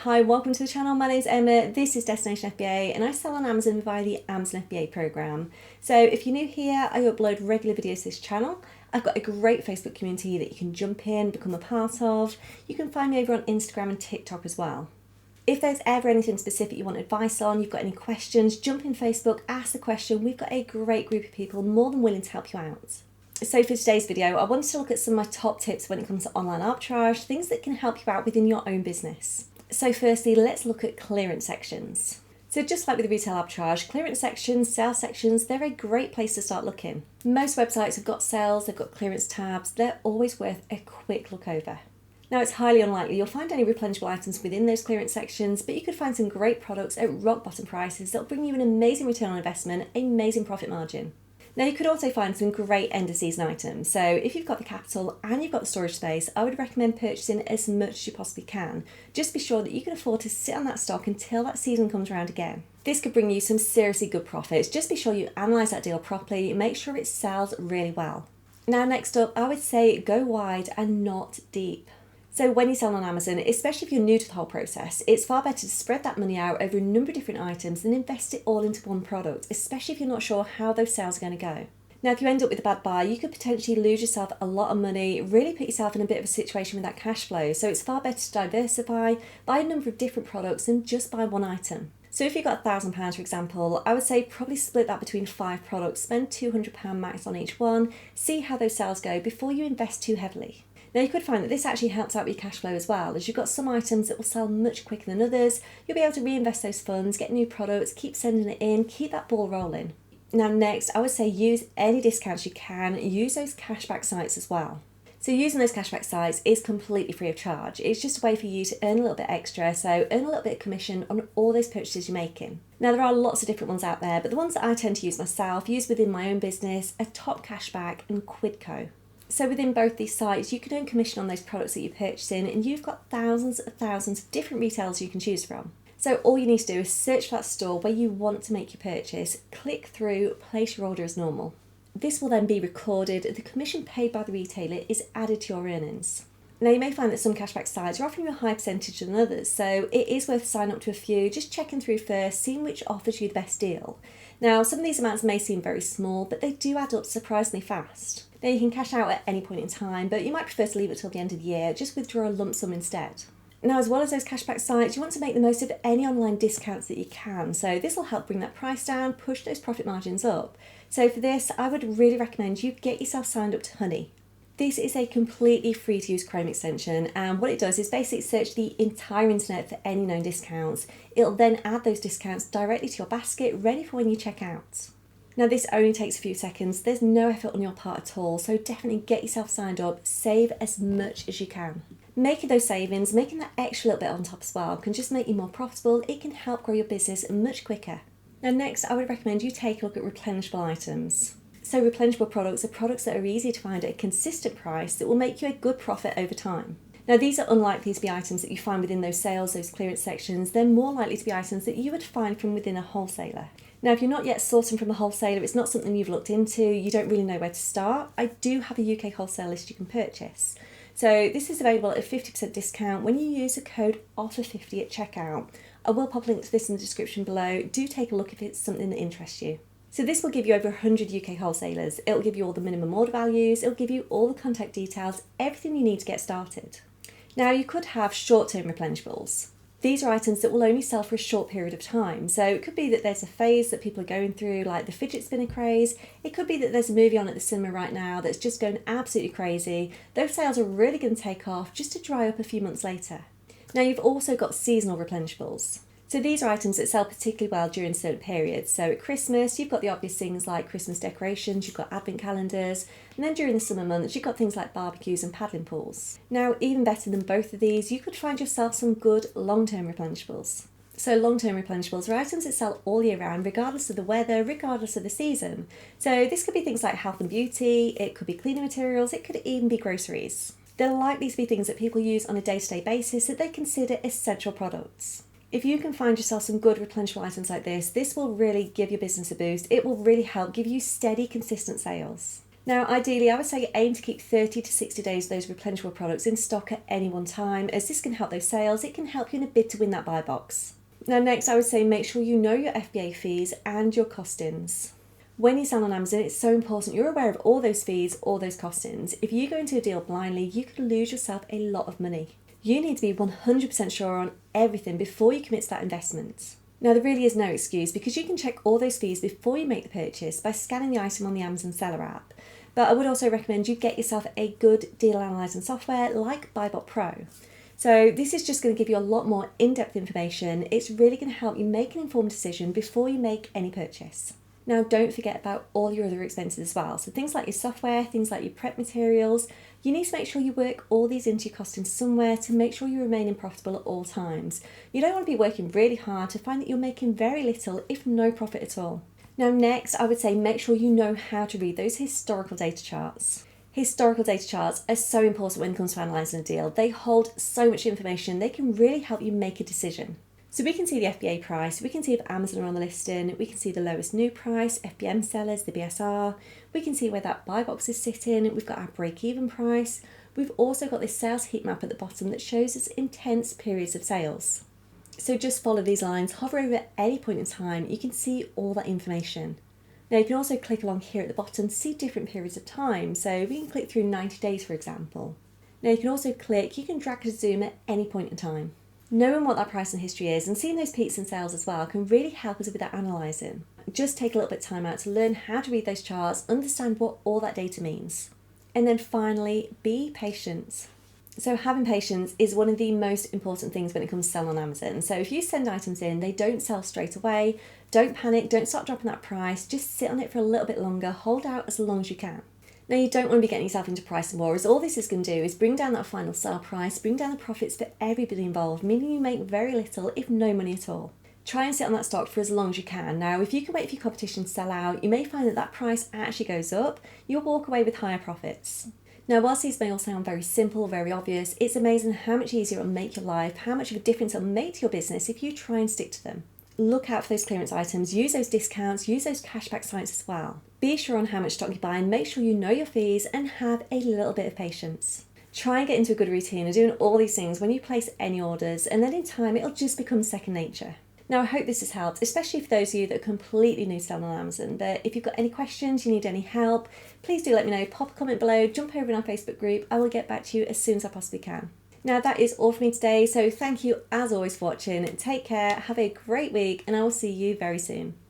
Hi, welcome to the channel. My name's Emma. This is Destination FBA and I sell on Amazon via the Amazon FBA program. So if you're new here, I upload regular videos to this channel. I've got a great Facebook community that you can jump in, become a part of. You can find me over on Instagram and TikTok as well. If there's ever anything specific you want advice on, you've got any questions, jump in Facebook, ask the question. We've got a great group of people more than willing to help you out. So for today's video, I wanted to look at some of my top tips when it comes to online arbitrage, things that can help you out within your own business. So firstly, let's look at clearance sections. So just like with retail arbitrage, clearance sections, sales sections, they're a great place to start looking. Most websites have got sales, they've got clearance tabs, they're always worth a quick look over. Now it's highly unlikely you'll find any replenishable items within those clearance sections, but you could find some great products at rock bottom prices that'll bring you an amazing return on investment, amazing profit margin. Now you could also find some great end of season items, so if you've got the capital and you've got the storage space, I would recommend purchasing as much as you possibly can. Just be sure that you can afford to sit on that stock until that season comes around again. This could bring you some seriously good profits. Just be sure you analyse that deal properly, make sure it sells really well. Now next up, I would say go wide and not deep. So when you sell on Amazon, especially if you're new to the whole process, it's far better to spread that money out over a number of different items than invest it all into one product, especially if you're not sure how those sales are going to go. Now, if you end up with a bad buy, you could potentially lose yourself a lot of money, really put yourself in a bit of a situation with that cash flow. So it's far better to diversify, buy a number of different products than just buy one item. So if you've got £1,000, for example, I would say probably split that between 5 products, spend £200 max on each one, see how those sales go before you invest too heavily. Now you could find that this actually helps out with your cash flow as well, as you've got some items that will sell much quicker than others. You'll be able to reinvest those funds, get new products, keep sending it in, keep that ball rolling. Now next, I would say use any discounts you can, use those cashback sites as well. So using those cashback sites is completely free of charge. It's just a way for you to earn a little bit extra, so earn a little bit of commission on all those purchases you're making. Now there are lots of different ones out there, but the ones that I tend to use myself, use within my own business, are Top Cashback and Quidco. So within both these sites, you can earn commission on those products that you're purchasing, and you've got thousands of different retailers you can choose from. So all you need to do is search for that store where you want to make your purchase, click through, place your order as normal. This will then be recorded. The commission paid by the retailer is added to your earnings. Now you may find that some cashback sites are offering you a higher percentage than others, so it is worth signing up to a few, just checking through first, seeing which offers you the best deal. Now some of these amounts may seem very small, but they do add up surprisingly fast. Now you can cash out at any point in time, but you might prefer to leave it till the end of the year, just withdraw a lump sum instead. Now as well as those cashback sites, you want to make the most of any online discounts that you can, so this will help bring that price down, push those profit margins up. So for this, I would really recommend you get yourself signed up to Honey. This is a completely free to use Chrome extension, and what it does is basically search the entire internet for any known discounts. It'll then add those discounts directly to your basket, ready for when you check out. Now this only takes a few seconds, there's no effort on your part at all, so definitely get yourself signed up, save as much as you can. Making those savings, making that extra little bit on top as well, can just make you more profitable. It can help grow your business much quicker. Now next, I would recommend you take a look at replenishable items. So replenishable products are products that are easy to find at a consistent price that will make you a good profit over time. Now these are unlikely to be items that you find within those sales, those clearance sections. They're more likely to be items that you would find from within a wholesaler. Now if you're not yet sourcing from a wholesaler, it's not something you've looked into, you don't really know where to start, I do have a UK wholesale list you can purchase. So this is available at a 50% discount when you use the code OFFER50 at checkout. I will pop a link to this in the description below. Do take a look if it's something that interests you. So this will give you over 100 UK wholesalers. It'll give you all the minimum order values, it'll give you all the contact details, everything you need to get started. Now you could have short-term replenishables. These are items that will only sell for a short period of time. So it could be that there's a phase that people are going through, like the fidget spinner craze. It could be that there's a movie on at the cinema right now that's just going absolutely crazy. Those sales are really going to take off just to dry up a few months later. Now you've also got seasonal replenishables. So these are items that sell particularly well during certain periods. So at Christmas, you've got the obvious things like Christmas decorations, you've got advent calendars, and then during the summer months, you've got things like barbecues and paddling pools. Now, even better than both of these, you could find yourself some good long-term replenishables. So long-term replenishables are items that sell all year round, regardless of the weather, regardless of the season. So this could be things like health and beauty, it could be cleaning materials, it could even be groceries. They're likely to be things that people use on a day-to-day basis that they consider essential products. If you can find yourself some good replenishable items like this will really give your business a boost. It will really help give you steady, consistent sales. Now, ideally, I would say aim to keep 30 to 60 days of those replenishable products in stock at any one time, as this can help those sales. It can help you in a bid to win that buy box. Now, next, I would say make sure you know your FBA fees and your costings. When you sell on Amazon, it's so important you're aware of all those fees, all those costings. If you go into a deal blindly, you could lose yourself a lot of money. You need to be 100% sure on everything before you commit to that investment. Now, there really is no excuse because you can check all those fees before you make the purchase by scanning the item on the Amazon Seller app. But I would also recommend you get yourself a good deal analysing software like BuyBot Pro. So this is just going to give you a lot more in-depth information. It's really going to help you make an informed decision before you make any purchase. Now, don't forget about all your other expenses as well. So things like your software, things like your prep materials, you need to make sure you work all these into your costing somewhere to make sure you remain profitable at all times. You don't want to be working really hard to find that you're making very little, if no profit at all. Now, next, I would say make sure you know how to read those historical data charts. Historical data charts are so important when it comes to analysing a deal. They hold so much information, they can really help you make a decision. So we can see the FBA price, we can see if Amazon are on the listing, we can see the lowest new price, FBM sellers, the BSR, we can see where that buy box is sitting, we've got our break-even price, we've also got this sales heat map at the bottom that shows us intense periods of sales. So just follow these lines, hover over at any point in time, you can see all that information. Now you can also click along here at the bottom to see different periods of time, so we can click through 90 days for example. Now you can also click, you can drag to zoom at any point in time. Knowing what that price and history is and seeing those peaks in sales as well can really help us with that analysing. Just take a little bit of time out to learn how to read those charts, understand what all that data means. And then finally, be patient. So having patience is one of the most important things when it comes to selling on Amazon. So if you send items in, they don't sell straight away, don't panic, don't start dropping that price, just sit on it for a little bit longer, hold out as long as you can. Now you don't want to be getting yourself into pricing wars. All this is going to do is bring down that final sale price, bring down the profits for everybody involved, meaning you make very little, if no money at all. Try and sit on that stock for as long as you can. Now, if you can wait for your competition to sell out, you may find that that price actually goes up, you'll walk away with higher profits. Now, whilst these may all sound very simple, very obvious, it's amazing how much easier it'll make your life, how much of a difference it'll make to your business if you try and stick to them. Look out for those clearance items, use those discounts, use those cashback sites as well. Be sure on how much stock you buy and make sure you know your fees and have a little bit of patience. Try and get into a good routine of doing all these things when you place any orders, and then in time it'll just become second nature. Now, I hope this has helped, especially for those of you that are completely new to selling on Amazon. But if you've got any questions, you need any help, please do let me know. Pop a comment below, jump over in our Facebook group. I will get back to you as soon as I possibly can. Now, that is all for me today. So thank you as always for watching. Take care, have a great week, and I will see you very soon.